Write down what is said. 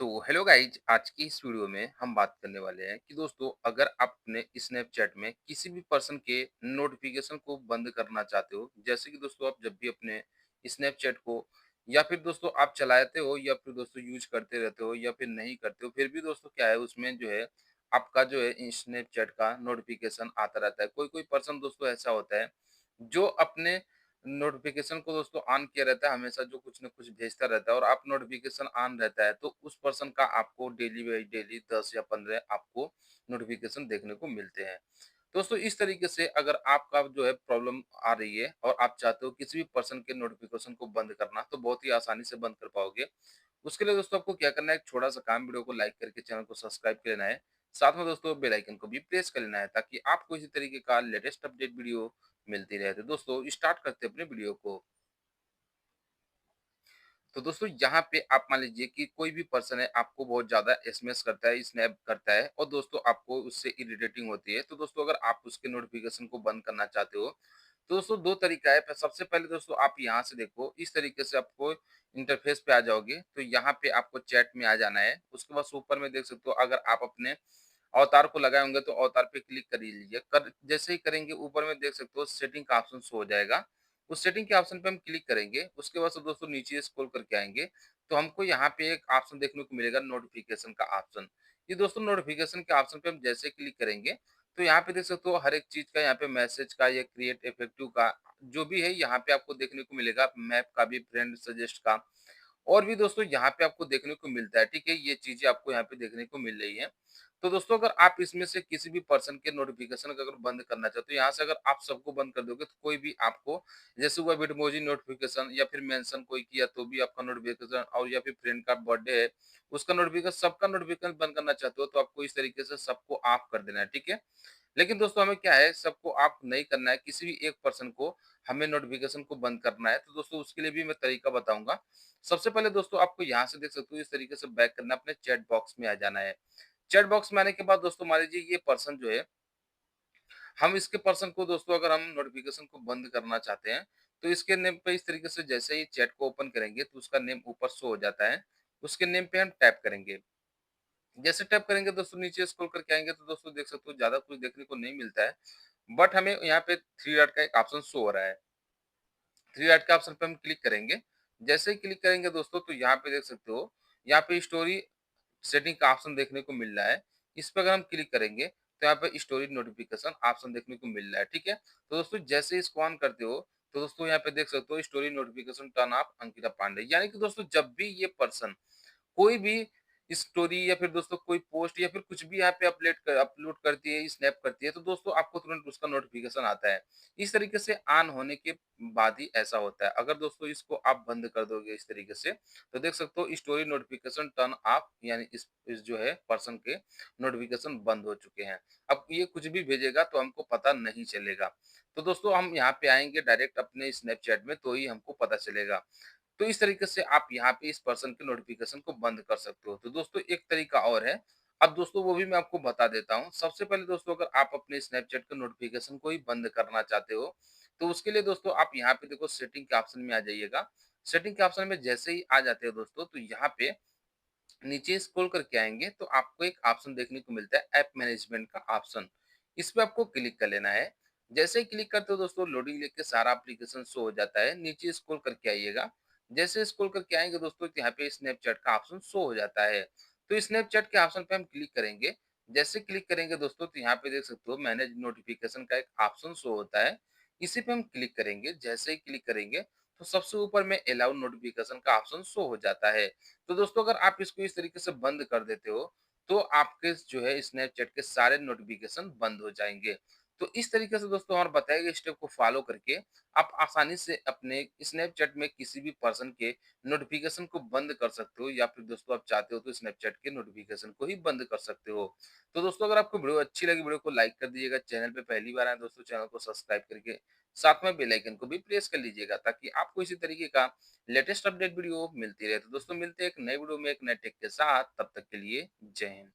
तो hello guys, आज की इस वीडियो में हम बात करने वाले हैं कि दोस्तों अगर आप अपने स्नैपचैट में किसी भी पर्सन के नोटिफिकेशन को बंद करना चाहते हो। जैसे कि दोस्तों आप जब भी अपने स्नैपचैट को या फिर दोस्तों आप चलाते हो या फिर दोस्तों यूज करते रहते हो या फिर नहीं करते हो, फिर भी दोस्तों क्या है उसमें जो है आपका जो है स्नैपचैट का नोटिफिकेशन आता रहता है। कोई कोई पर्सन दोस्तों ऐसा होता है जो अपने नोटिफिकेशन को दोस्तों ऑन किया रहता है, हमेशा जो कुछ न कुछ भेजता रहता है और आप नोटिफिकेशन ऑन रहता है तो उस पर्सन का आपको डेली बाई डेली 10 या 15 आपको नोटिफिकेशन देखने को मिलते हैं। दोस्तों इस तरीके से अगर आपका जो है प्रॉब्लम आ रही है और आप चाहते हो किसी भी पर्सन के नोटिफिकेशन को बंद करना, तो बहुत ही आसानी से बंद कर पाओगे। उसके लिए दोस्तों आपको क्या करना है, एक छोटा सा काम, वीडियो को लाइक करके चैनल को सब्सक्राइब कर लेना है। साथ में दोस्तों बेल आइकन को भी प्रेस कर लेना है ताकि आपको इसी तरीके का लेटेस्ट अपडेट वीडियो मिलती रहे। तो दोस्तों स्टार्ट करते हैं अपने वीडियो को। तो दोस्तों यहाँ पे आप मान लीजिए कि कोई भी पर्सन है आपको बहुत ज़्यादा एसएमएस करता है, स्नैप करता है और दोस्तों आपको उससे इरिटेटिंग होती है। तो दोस्तों अगर आप उसके नोटिफ़िकेशन को बंद करना चाहते हो, तो दोस्तों 2 तरीका है। प सबसे पहले दोस्तों आप यहाँ से देखो, इस तरीके से आपको इंटरफ़ेस पे आ जाओगे, तो यहाँ पे आपको चैट में आ जाना है। उसके बाद ऊपर में देख सकते हो, अगर आप अपने अवतार को लगाए होंगे तो अवतार पे क्लिक कर ही लीजिए। कर जैसे ही करेंगे ऊपर में देख सकते हो सेटिंग का ऑप्शन शो हो जाएगा। उस सेटिंग के ऑप्शन पे हम क्लिक करेंगे, उसके बाद से दोस्तों नीचे स्क्रॉल करके आएँगे, तो हमको यहाँ पे एक ऑप्शन देखने को मिलेगा नोटिफ़िकेशन का ऑप्शन। ये दोस्तों नोटिफ़िकेशन के ऑप्शन पे हम जैसे ही क्लिक करेंगे, तो यहाँ पे देख सकते हो हर एक चीज़ का, यहाँ पे मैसेज का, ये क्रिएट इफेक्टिव का, जो भी है यहाँ पे आपको देखने को मिलेगा, मैप का भी, फ्रेंड सजेस्ट का और भी दोस्तों यहाँ पे आपको देखने को मिलता है, ठीक है? ये चीज़ें आपको यहाँ पे देखने को मिल रही हैं। तो दोस्तों अगर आप इसमें से किसी भी पर्सन के नोटिफ़िकेशन को अगर बंद करना चाहते हो, यहाँ से अगर आप सबको बंद कर दोगे तो कोई भी आपको, जैसे हुआ बिटमोजी नोटिफ़िकेशन या फिर मेंशन कोई किया तो भी आपका नोटिफ़िकेशन, और या फिर फ्रेंड का बर्थडे है, उसका नोटिफ़िकेशन, सबका नोटिफ़िकेशन बंद करना चाहते हो तो आपको इस तरीके से सबको ऑफ कर देना है, ठीक है? लेकिन दोस्तों हमें क्या है, सबको ऑफ नहीं करना है, किसी भी एक पर्सन को हमें नोटिफ़िकेशन को बंद करना है। तो दोस्तों उसके लिए भी मैं तरीका बताऊँगा। सबसे पहले दोस्तों आपको यहाँ से देख सकते हो, इस तरीके से बैक करना, अपने चैट बॉक्स में आ जाना है। चैट बॉक्स में आने के बाद दोस्तों मान लीजिए ये पर्सन जो है, हम इसके पर्सन को दोस्तों अगर हम नोटिफ़िकेशन को बंद करना चाहते हैं, तो इसके नेम पे इस तरीके से जैसे ही चैट को ओपन करेंगे तो उसका नेम ऊपर शो हो जाता है। उसके नेम पे हम टैप करेंगे। जैसे टैप करेंगे दोस्तों नीचे स्क्रॉल करके आएँगे तो दोस्तों देख सकते हो ज़्यादा कुछ देखने को नहीं मिलता है। बट हमें यहाँ पे 3 डॉट का एक ऑप्शन शो हो रहा है। 3 डॉट के ऑप्शन पे हम क्लिक करेंगे। जैसे ही क्लिक करेंगे दोस्तों तो यहाँ पे देख सकते हो, यहाँ पे स्टोरी सेटिंग का ऑप्शन देखने को मिल रहा है। इस पे अगर हम क्लिक करेंगे तो यहाँ पे स्टोरी नोटिफिकेशन ऑप्शन देखने को मिल रहा है, ठीक है? तो दोस्तों जैसे ही इसको ऑन करते हो तो दोस्तों यहाँ पे देख सकते हो story notification turn off Ankita Pandey, यानी कि दोस्तों जब भी ये पर्सन कोई भी स्टोरी या फिर दोस्तों कोई पोस्ट या फिर कुछ भी यहाँ पे अपलोड करती है, स्नैप करती है, तो दोस्तों आपको तुरंत उसका नोटिफिकेशन आता है। इस तरीके से ऑन होने के बाद ही ऐसा होता है। अगर दोस्तों इसको आप बंद कर दोगे इस तरीके से, तो देख सकते हो स्टोरी नोटिफिकेशन टर्न ऑफ, यानी इस जो है पर्सन के नोटिफिकेशन बंद हो चुके हैं। अब ये कुछ भी भेजेगा तो हमको पता नहीं चलेगा। तो दोस्तों हम यहाँ पे आएँगे डायरेक्ट अपने स्नैपचैट में, तो ही हमको पता चलेगा। तो इस तरीके से आप यहाँ पे इस पर्सन के नोटिफिकेशन को बंद कर सकते हो। तो दोस्तों एक तरीका और है, अब दोस्तों वो भी मैं आपको बता देता हूँ। सबसे पहले दोस्तों अगर आप अपने स्नैपचैट के नोटिफिकेशन को ही बंद करना चाहते हो, तो उसके लिए दोस्तों आप यहाँ पे देखो सेटिंग के ऑप्शन में आ जाइएगा। सेटिंग के ऑप्शन में जैसे ही आ जाते हो दोस्तों, तो यहाँ पे नीचे स्क्रॉल करके आएँगे तो आपको एक ऑप्शन देखने को मिलता है ऐप मैनेजमेंट का ऑप्शन। इस पे आपको क्लिक कर लेना है। जैसे ही क्लिक करते हो दोस्तों लोडिंग लेके सारा एप्लीकेशन शो हो जाता है। नीचे स्क्रॉल करके आइएगा। जैसे स्क्रॉल करके आएँगे दोस्तों तो यहाँ पे स्नैपचैट का ऑप्शन शो हो जाता है। तो स्नैपचैट के ऑप्शन पे हम क्लिक करेंगे। जैसे क्लिक करेंगे दोस्तों तो यहाँ पे देख सकते हो मैनेज नोटिफिकेशन का एक ऑप्शन शो होता है। इसी पे हम क्लिक करेंगे। जैसे ही क्लिक करेंगे तो सबसे ऊपर में अलाउ नोटिफिकेशन का ऑप्शन शो हो जाता है। तो दोस्तों अगर आप इसको इस तरीके से बंद कर देते हो, तो आपके जो है स्नैपचैट के सारे नोटिफ़िकेशन बंद हो जाएँगे। तो इस तरीके से दोस्तों हमारे बताए गए स्टेप को फ़ॉलो करके आप आसानी से अपने स्नैपचैट में किसी भी पर्सन के नोटिफ़िकेशन को बंद कर सकते हो, या फिर दोस्तों आप चाहते हो तो स्नैपचैट के नोटिफ़िकेशन को ही बंद कर सकते हो। तो दोस्तों अगर आपको वीडियो अच्छी लगी, वीडियो को लाइक कर दीजिएगा। चैनल पे पहली बार आए दोस्तों, चैनल को सब्सक्राइब करके साथ में बेल आइकन को भी प्रेस कर लीजिएगा ताकि आपको इसी तरीके का लेटेस्ट अपडेट वीडियो मिलती रहे। तो दोस्तों मिलते हैं एक नए वीडियो में एक नए टेक के साथ, तब तक के लिए जय हिंद।